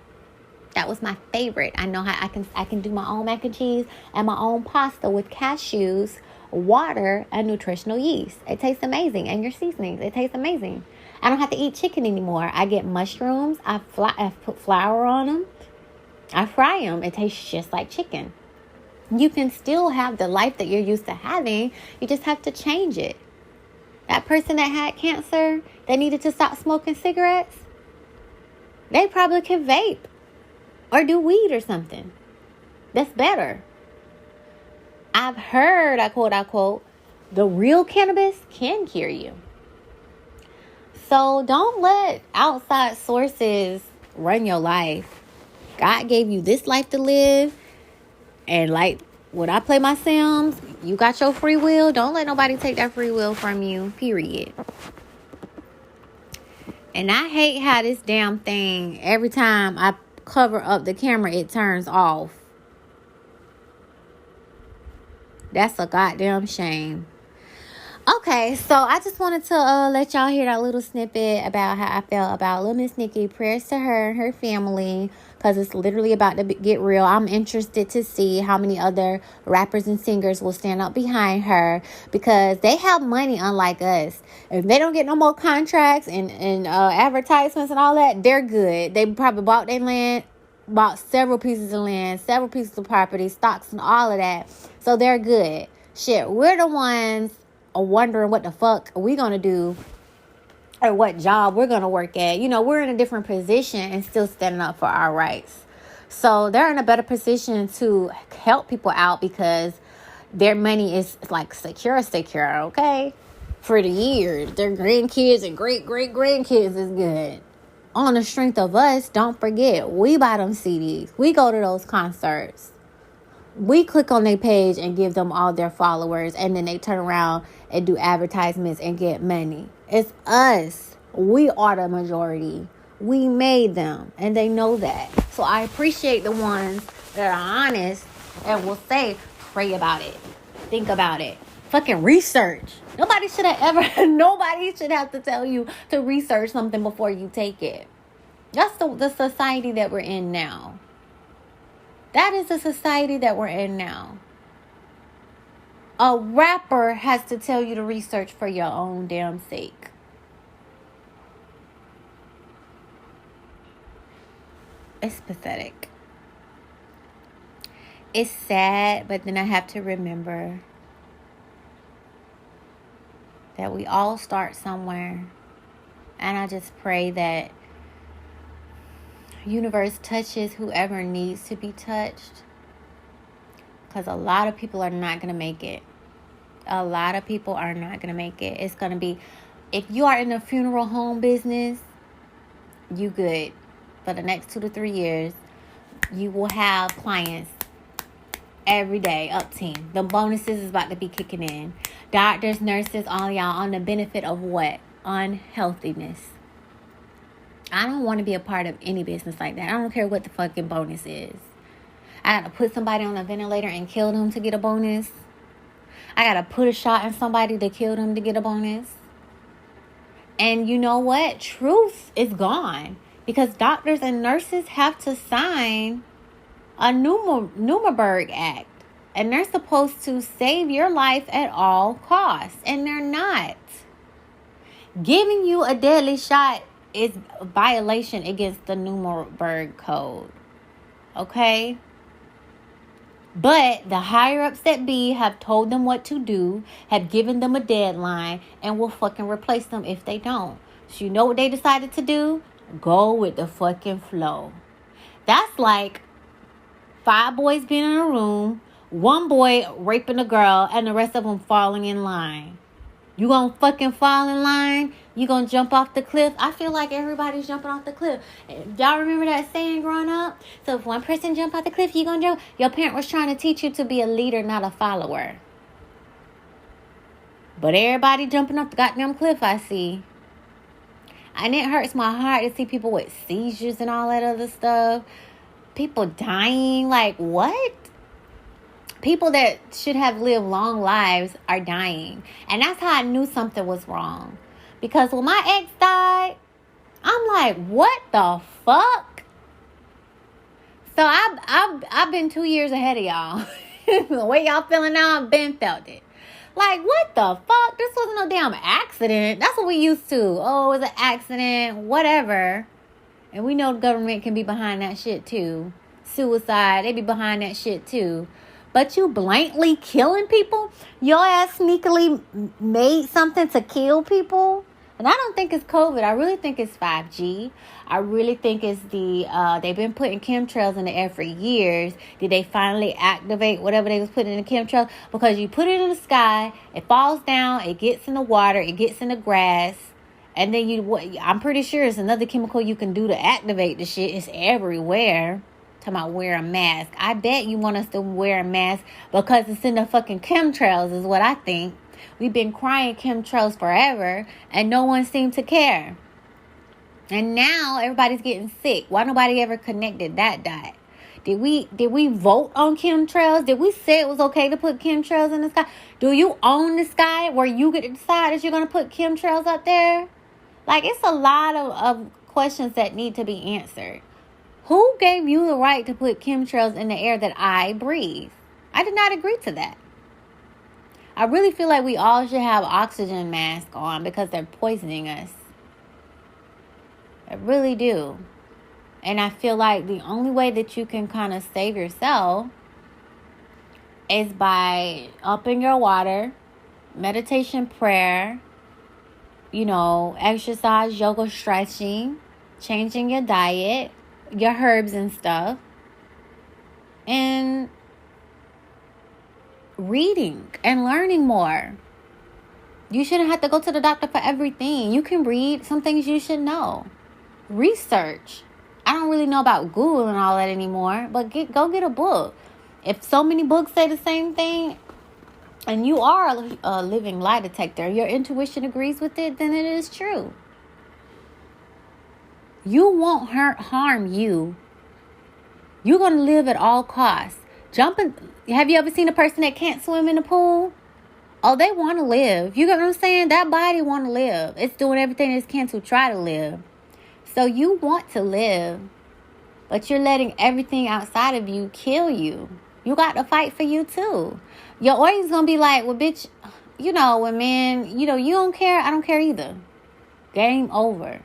That was my favorite. I know how I can do my own mac and cheese and my own pasta with cashews, water, and nutritional yeast. It tastes amazing. And your seasonings. It tastes amazing. I don't have to eat chicken anymore. I get mushrooms. I put flour on them. I fry them. It tastes just like chicken. You can still have the life that you're used to having. You just have to change it. That person that had cancer, that needed to stop smoking cigarettes, they probably could vape or do weed or something. That's better. I've heard, I quote, the real cannabis can cure you. So don't let outside sources run your life. God gave you this life to live. And like when I play my Sims, you got your free will. Don't let nobody take that free will from you, period. And I hate how this damn thing, every time I cover up the camera, it turns off. That's a goddamn shame. Okay, so I just wanted to let y'all hear that little snippet about how I felt about little Miss Nicki. Prayers to her and her family, because it's literally about to get real. I'm interested to see how many other rappers and singers will stand up behind her, because they have money unlike us. If they don't get no more contracts and advertisements and all that, they're good. They probably bought their land, bought several pieces of land, several pieces of property, stocks and all of that. So they're good. Shit, we're the ones wondering what the fuck are we gonna do or what job we're gonna work at. You know, we're in a different position and still standing up for our rights. So they're in a better position to help people out because their money is like secure, okay? For the years, their grandkids and great-great-grandkids is good. On the strength of us, don't forget, we buy them CDs. We go to those concerts. We click on their page and give them all their followers, and then they turn around and do advertisements and get money. It's us. We are the majority. We made them, and they know that. So I appreciate the ones that are honest and will say, pray about it. Think about it. Fucking research. Nobody should have to tell you to research something before you take it. That's the society that we're in now. That is the society that we're in now. A rapper has to tell you to research for your own damn sake. It's pathetic. It's sad, but then I have to remember that we all start somewhere. And I just pray that universe touches whoever needs to be touched, because a lot of people are not going to make it. It's going to be, if you are in the funeral home business, you good. For the next 2 to 3 years, you will have clients every day, up team. The bonuses is about to be kicking in. Doctors, nurses, all y'all on the benefit of what? Unhealthiness. I don't want to be a part of any business like that. I don't care what the fucking bonus is. I got to put somebody on a ventilator and kill them to get a bonus. I got to put a shot in somebody to kill them to get a bonus. And you know what? Truth is gone. Because doctors and nurses have to sign a Nuremberg Act. And they're supposed to save your life at all costs. And they're not. Giving you a deadly shot is a violation against the Nuremberg Code. Okay? But the higher ups that be have told them what to do, have given them a deadline, and will fucking replace them if they don't. So you know what they decided to do? Go with the fucking flow. That's like 5 boys being in a room, 1 boy raping a girl, and the rest of them falling in line. You gonna fucking fall in line? You gonna jump off the cliff? I feel like everybody's jumping off the cliff. Y'all remember that saying growing up? So if one person jump off the cliff, you gonna jump? Your parent was trying to teach you to be a leader, not a follower. But everybody jumping off the goddamn cliff, I see. And it hurts my heart to see people with seizures and all that other stuff. People dying. Like, what? People that should have lived long lives are dying. And that's how I knew something was wrong. Because when my ex died, I'm like, what the fuck? So I've been 2 years ahead of y'all. The way y'all feeling now, I've been felt it. Like, what the fuck? This wasn't no damn accident. That's what we used to. Oh, it was an accident, whatever. And we know the government can be behind that shit too. Suicide, they be behind that shit too. But you blankly killing people? Your ass sneakily made something to kill people? And I don't think it's COVID. I really think it's 5G. I really think it's they've been putting chemtrails in the air for years. Did they finally activate whatever they was putting in the chemtrails? Because you put it in the sky, it falls down, it gets in the water, it gets in the grass, And then I'm pretty sure it's another chemical you can do to activate the shit. It's everywhere. Talking about wear a mask. I bet you want us to wear a mask because it's in the fucking chemtrails is what I think. We've been crying chemtrails forever and no one seemed to care. And now everybody's getting sick. Why nobody ever connected that dot? Did we vote on chemtrails? Did we say it was okay to put chemtrails in the sky? Do you own the sky where you get to decide if you're going to put chemtrails up there? Like, it's a lot of questions that need to be answered. Who gave you the right to put chemtrails in the air that I breathe? I did not agree to that. I really feel like we all should have oxygen masks on because they're poisoning us. I really do. And I feel like the only way that you can kind of save yourself is by upping your water, meditation, prayer, exercise, yoga, stretching, changing your diet, your herbs and stuff, and reading and learning more. You shouldn't have to go to the doctor for everything. You can read some things you should know. Research. I don't really know about Google and all that anymore, but go get a book. If so many books say the same thing, and you are a living lie detector, your intuition agrees with it, then it is true. You won't harm you. You're going to live at all costs. Have you ever seen a person that can't swim in the pool? Oh, they want to live. You get what I'm saying? That body want to live. It's doing everything it can to try to live. So you want to live, but you're letting everything outside of you kill you. You got to fight for you too. Your audience going to be like, well, bitch, when men, you don't care. I don't care either. Game over.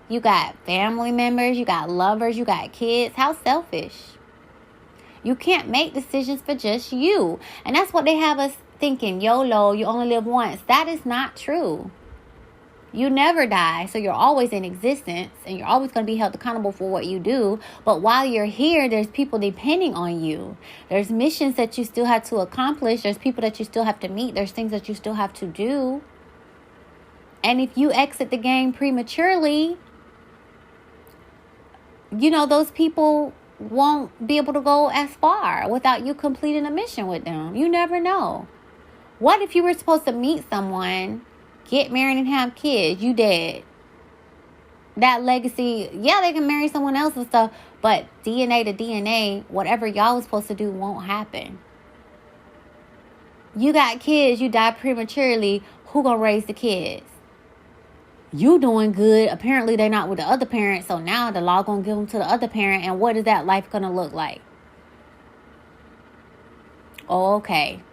You got family members, you got lovers, you got kids. How selfish. You can't make decisions for just you. And that's what they have us thinking. YOLO, you only live once. That is not true. You never die, so you're always in existence, and you're always going to be held accountable for what you do. But while you're here, there's people depending on you. There's missions that you still have to accomplish. There's people that you still have to meet. There's things that you still have to do. And if you exit the game prematurely, those people won't be able to go as far without you completing a mission with them. You never know. What if you were supposed to meet someone, get married and have kids? You dead. That legacy, yeah, they can marry someone else and stuff, but DNA to DNA, whatever y'all was supposed to do won't happen. You got kids, you die prematurely, who gonna raise the kids? You doing good. Apparently they're not with the other parent, so now the law gonna give them to the other parent, and what is that life gonna look like? Oh, okay.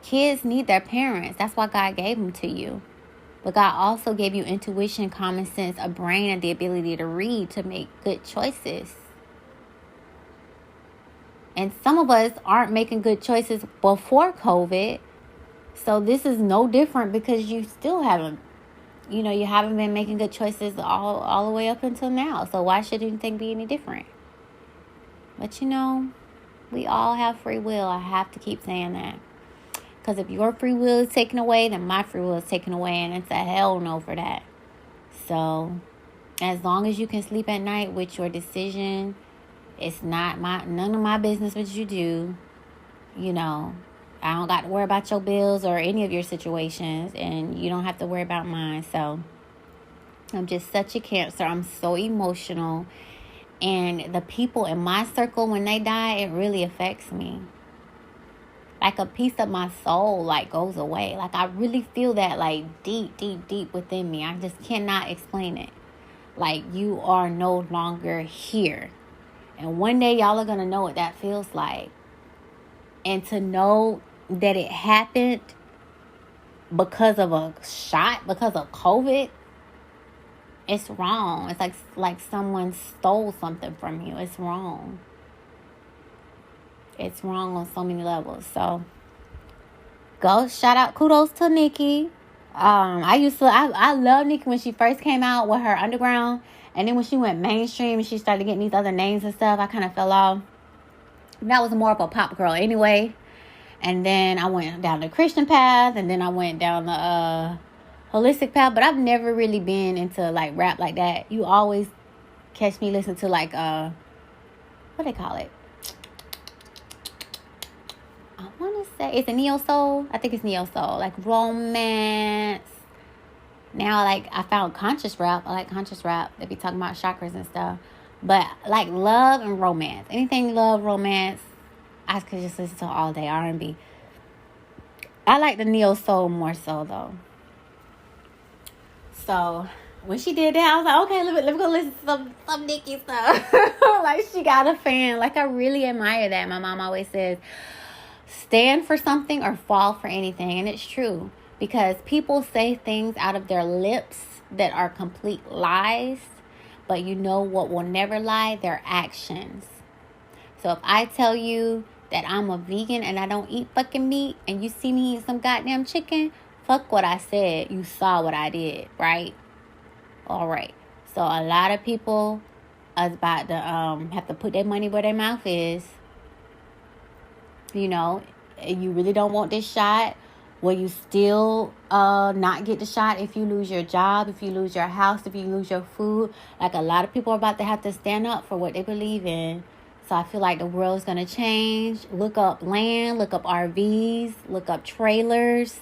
Kids need their parents. That's why God gave them to you. But God also gave you intuition, common sense, a brain, and the ability to read to make good choices. And some of us aren't making good choices before COVID. So this is no different because you still haven't, you haven't been making good choices all the way up until now. So why should anything be any different? But we all have free will. I have to keep saying that. Because if your free will is taken away, then my free will is taken away. And it's a hell no for that. So as long as you can sleep at night with your decision, it's none of my business what you do. I don't got to worry about your bills or any of your situations, and you don't have to worry about mine. So I'm just such a Cancer. I'm so emotional, and the people in my circle, when they die, it really affects me. Like a piece of my soul goes away. I really feel that deep, deep, deep within me. I just cannot explain it. You are no longer here. And one day y'all are going to know what that feels like. And to know that it happened because of a shot, because of COVID, it's wrong. It's like someone stole something from you. It's wrong. It's wrong on so many levels. So kudos to Nicki. I love Nicki when she first came out with her underground, and then when she went mainstream and she started getting these other names and stuff, I kind of fell off. That was more of a pop girl anyway. And then I went down the Christian path, and then I went down the holistic path. But I've never really been into like rap like that. You always catch me listen to like what they call it? I want to say it's a neo soul. I think it's neo soul, like romance. Now, like, I found conscious rap. I like conscious rap. They be talking about chakras and stuff. But, like, love and romance. Anything love, romance, I could just listen to all day. R&B. I like the neo soul more so, though. So, when she did that, I was like, okay, let me go listen to some Nicki stuff. Like, she got a fan. Like, I really admire that. My mom always says, stand for something or fall for anything. And it's true. Because people say things out of their lips that are complete lies. But you know what will never lie? Their actions. So if I tell you that I'm a vegan and I don't eat fucking meat, and you see me eat some goddamn chicken, fuck what I said. You saw what I did, right? All right. So a lot of people is about to have to put their money where their mouth is. You know, you really don't want this shot. Will you still not get the shot if you lose your job, if you lose your house, if you lose your food? Like, a lot of people are about to have to stand up for what they believe in. So I feel like the world's going to change. Look up land, look up RVs, look up trailers.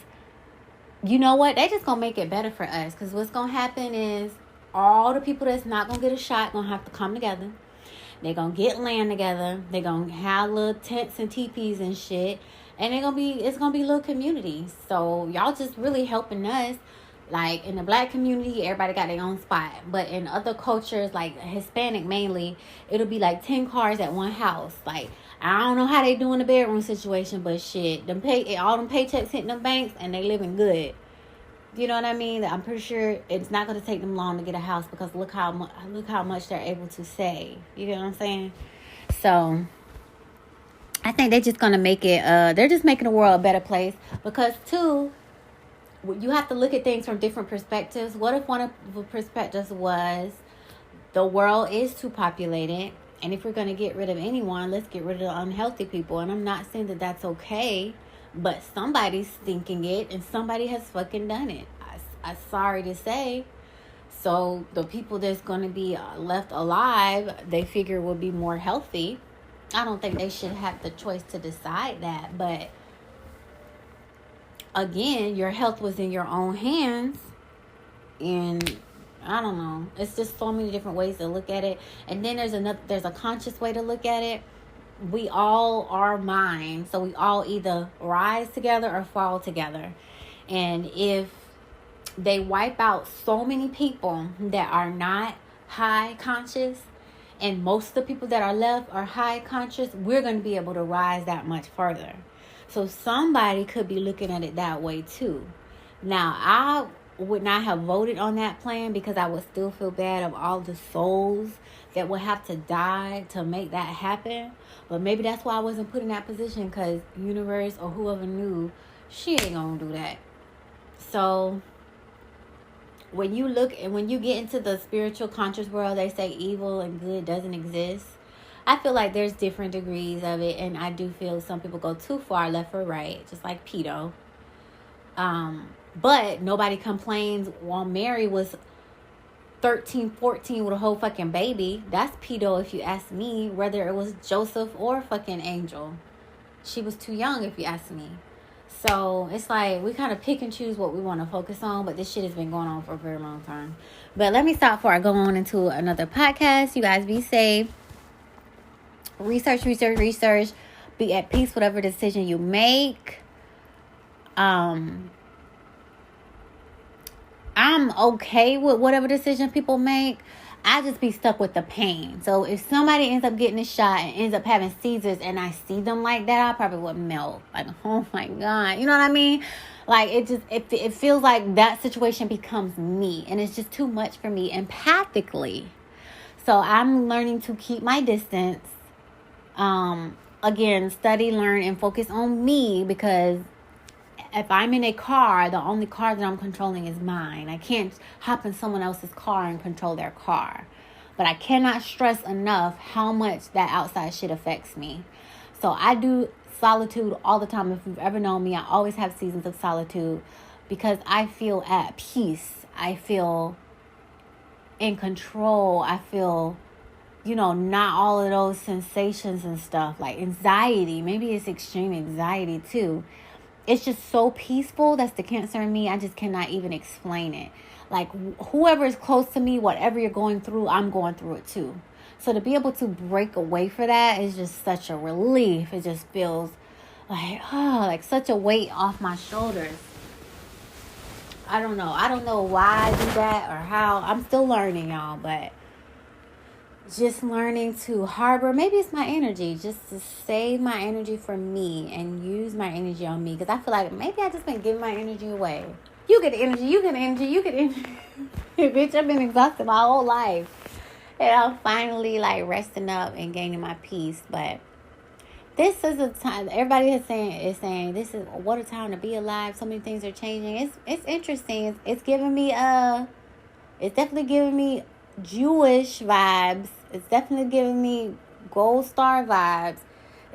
You know what? They just going to make it better for us. Because what's going to happen is all the people that's not going to get a shot going to have to come together. They're going to get land together. They're going to have little tents and teepees and shit. And it's gonna be little communities. So y'all just really helping us. Like in the black community, everybody got their own spot. But in other cultures, like Hispanic mainly, it'll be like 10 cars at one house. Like, I don't know how they do in the bedroom situation, but shit, all them paychecks hitting them banks and they living good. You know what I mean? I'm pretty sure it's not gonna take them long to get a house because look how much they're able to save. You know what I'm saying? So I think they're just going to make it, they're just making the world a better place. Because, too, you have to look at things from different perspectives. What if one of the perspectives was the world is too populated, and if we're going to get rid of anyone, let's get rid of the unhealthy people. And I'm not saying that that's okay, but somebody's thinking it, and somebody has fucking done it. I'm sorry to say. So the people that's going to be left alive, they figure will be more healthy. I don't think they should have the choice to decide that. But again, your health was in your own hands. And I don't know. It's just so many different ways to look at it. And then there's a conscious way to look at it. We all are mind. So we all either rise together or fall together. And if they wipe out so many people that are not high conscious, and most of the people that are left are high conscious, we're going to be able to rise that much further. So somebody could be looking at it that way too. Now, I would not have voted on that plan because I would still feel bad of all the souls that would have to die to make that happen. But maybe that's why I wasn't put in that position, because universe or whoever knew she ain't going to do that. So when you get into the spiritual conscious world, they say evil and good doesn't exist. I feel like there's different degrees of it, and I do feel some people go too far left or right, just like pedo. But nobody complains while Mary was 13, 14 with a whole fucking baby. That's pedo if you ask me, whether it was Joseph or fucking Angel. She was too young if you ask me. So it's like we kind of pick and choose what we want to focus on, but this shit has been going on for a very long time. But let me stop before I go on into another podcast. You guys be safe. Research. Be at peace whatever decision you make. I'm okay with whatever decision people make. I just be stuck with the pain. So if somebody ends up getting a shot and ends up having seizures and I see them like that, I probably would melt. Like, oh my God. You know what I mean? Like, it feels like that situation becomes me. And it's just too much for me empathically. So I'm learning to keep my distance. Again, study, learn, and focus on me, because if I'm in a car, the only car that I'm controlling is mine. I can't hop in someone else's car and control their car. But I cannot stress enough how much that outside shit affects me. So I do solitude all the time. If you've ever known me, I always have seasons of solitude because I feel at peace. I feel in control. I feel, not all of those sensations and stuff, like anxiety. Maybe it's extreme anxiety too. It's just so peaceful. That's the Cancer in me. I just cannot even explain it. Like, whoever is close to me, whatever you're going through, I'm going through it too. So to be able to break away for that is just such a relief. It just feels like such a weight off my shoulders. I don't know. I don't know why I do that or how. I'm still learning, y'all, but just learning to harbor, maybe it's my energy, just to save my energy for me and use my energy on me. Because I feel like maybe I just been giving my energy away. You get energy, you get energy, you get energy. Bitch, I've been exhausted my whole life. And I'm finally resting up and gaining my peace. But this is a time, everybody is saying this is what a time to be alive. So many things are changing. It's interesting. It's giving me it's definitely giving me Jewish vibes. It's definitely giving me Gold Star vibes.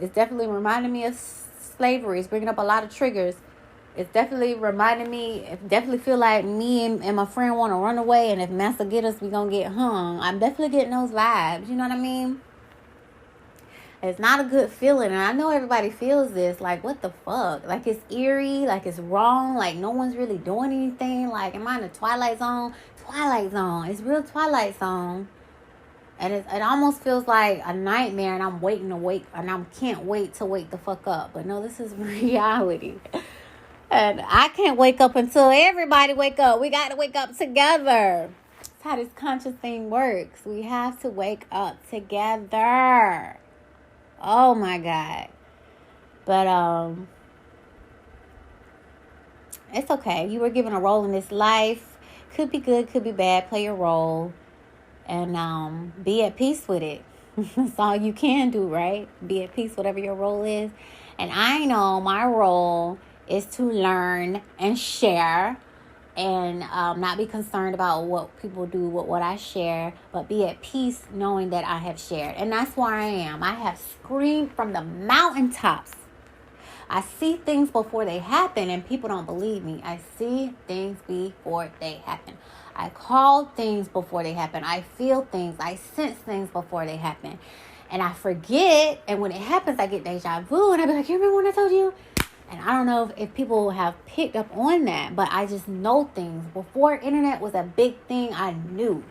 It's definitely reminding me of slavery. It's bringing up a lot of triggers. It's definitely reminding me, definitely feel like me and my friend want to run away, and if Master get us, we going to get hung. I'm definitely getting those vibes. You know what I mean? It's not a good feeling, and I know everybody feels this. Like, what the fuck? Like, it's eerie. Like, it's wrong. Like, no one's really doing anything. Like, am I in the Twilight Zone? Twilight Zone. It's real Twilight Zone. And it almost feels like a nightmare, and I'm waiting to wake, and I can't wait to wake the fuck up. But no, this is reality. And I can't wake up until everybody wake up. We got to wake up together. That's how this conscious thing works. We have to wake up together. Oh my God. But it's okay. You were given a role in this life. Could be good, could be bad. Play your role. And be at peace with it. That's all you can do, right? Be at peace, whatever your role is. And I know my role is to learn and share, and not be concerned about what people do with what I share, but be at peace knowing that I have shared. And that's where I am. I have screamed from the mountaintops. I see things before they happen, and people don't believe me. I see things before they happen. I call things before they happen. I feel things. I sense things before they happen. And I forget, and when it happens, I get deja vu, and I be like, you remember when I told you? And I don't know if people have picked up on that, but I just know things. Before internet was a big thing, I knew.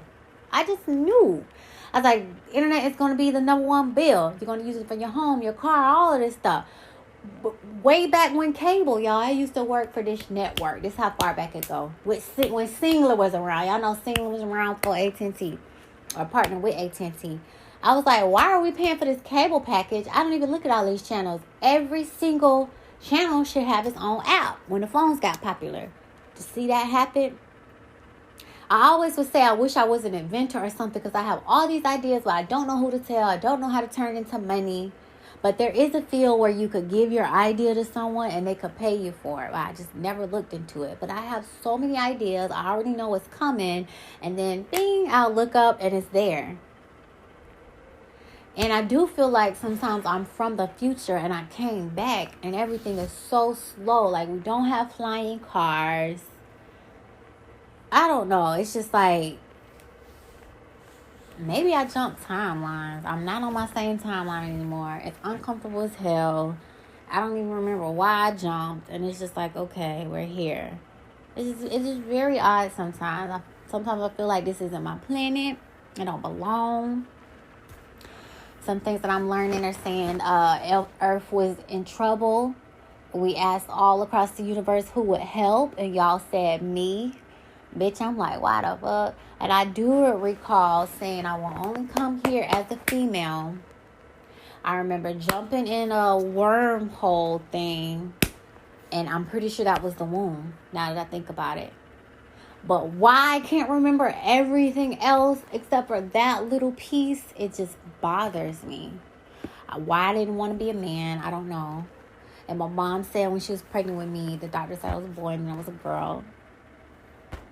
I just knew. I was like, internet is going to be the number one bill. You're going to use it for your home, your car, all of this stuff. But way back when cable, y'all, I used to work for Dish Network. This is how far back it go. When Singler was around. Y'all know Singler was around for AT&T, or partnered with AT&T. I was like, why are we paying for this cable package? I don't even look at all these channels. Every single channel should have its own app when the phones got popular. To see that happen, I always would say I wish I was an inventor or something, because I have all these ideas, but I don't know who to tell. I don't know how to turn it into money. But there is a field where you could give your idea to someone and they could pay you for it. But I just never looked into it. But I have so many ideas. I already know what's coming. And then, bing, I'll look up and it's there. And I do feel like sometimes I'm from the future and I came back and everything is so slow. Like, we don't have flying cars. I don't know. It's just like, maybe I jumped timelines. I'm not on my same timeline anymore. It's uncomfortable as hell. I don't even remember why I jumped. And it's just like, okay, we're here. It's just very odd sometimes. Sometimes I feel like this isn't my planet. I don't belong. Some things that I'm learning are saying Earth was in trouble. We asked all across the universe who would help, and y'all said me. Bitch, I'm like, why the fuck? And I do recall saying I will only come here as a female. I remember jumping in a wormhole thing, and I'm pretty sure that was the womb, now that I think about it. But why I can't remember everything else except for that little piece, it just bothers me. Why I didn't want to be a man, I don't know. And my mom said when she was pregnant with me, the doctor said I was a boy and I was a girl.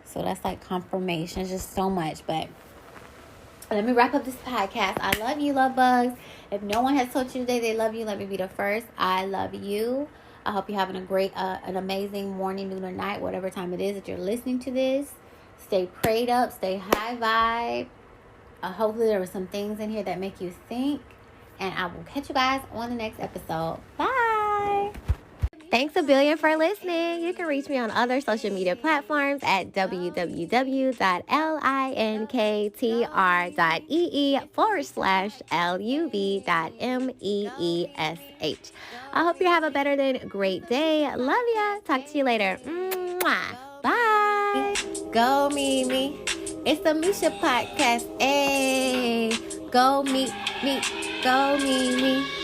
So that's like confirmation, just so much. But let me wrap up this podcast. I love you, love bugs. If no one has told you today they love you, let me be the first. I love you. I hope you're having a great, an amazing morning, noon, or night, whatever time it is that you're listening to this. Stay prayed up. Stay high vibe. Hopefully there were some things in here that make you think. And I will catch you guys on the next episode. Bye. Thanks a billion for listening. You can reach me on other social media platforms at www.linktr.ee/luv.meesh. I hope you have a better than great day. Love ya. Talk to you later. Mwah. Bye. Go me. It's the Meesha Podcast. Hey, go me. Go me.